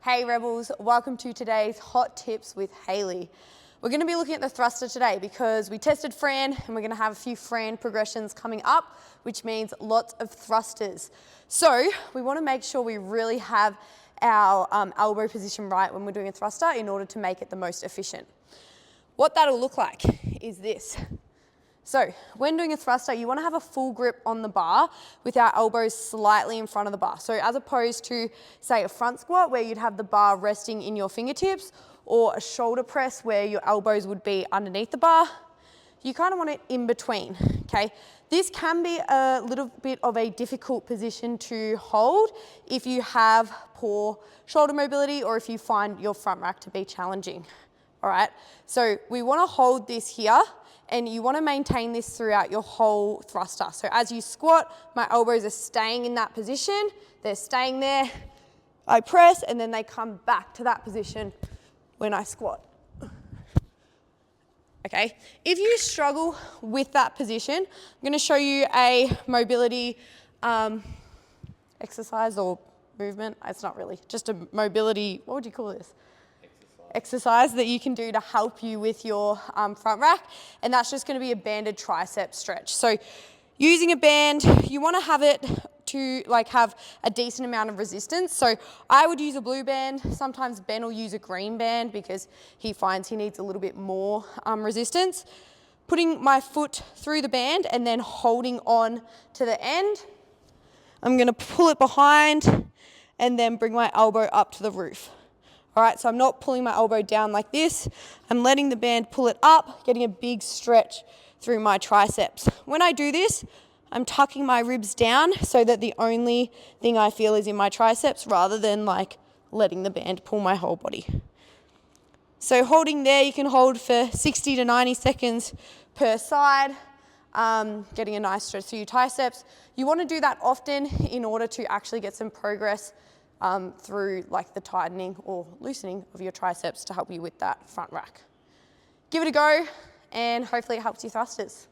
Hey Rebels, welcome to today's Hot Tips with Hayley. We're going to be looking at the thruster today because we tested Fran and we're going to have a few Fran progressions coming up, which means lots of thrusters. So we want to make sure we really have our elbow position right when we're doing a thruster in order to make it the most efficient. What that'll look like is this. So when doing a thruster, you want to have a full grip on the bar with our elbows slightly in front of the bar. So as opposed to, say, a front squat where you'd have the bar resting in your fingertips, or a shoulder press where your elbows would be underneath the bar, you kind of want it in between, okay? This can be a little bit of a difficult position to hold if you have poor shoulder mobility or if you find your front rack to be challenging, all right? So we want to hold this here, and you want to maintain this throughout your whole thruster. So as you squat, my elbows are staying in that position, they're staying there, I press, and then they come back to that position when I squat. Okay, if you struggle with that position, I'm going to show you a mobility exercise or movement. It's not really, just a mobility, what would you call this? Exercise that you can do to help you with your front rack, and that's just going to be a banded tricep stretch. So using a band, you want to have it to have a decent amount of resistance. So I would use a blue band. Sometimes Ben will use a green band because he finds he needs a little bit more resistance. Putting my foot through the band and then holding on to the end. I'm going to pull it behind and then bring my elbow up to the roof. All right, so I'm not pulling my elbow down like this. I'm letting the band pull it up, getting a big stretch through my triceps. When I do this, I'm tucking my ribs down so that the only thing I feel is in my triceps rather than letting the band pull my whole body. So holding there, you can hold for 60 to 90 seconds per side, getting a nice stretch through your triceps. You want to do that often in order to actually get some progress through the tightening or loosening of your triceps to help you with that front rack. Give it a go and hopefully it helps your thrusters.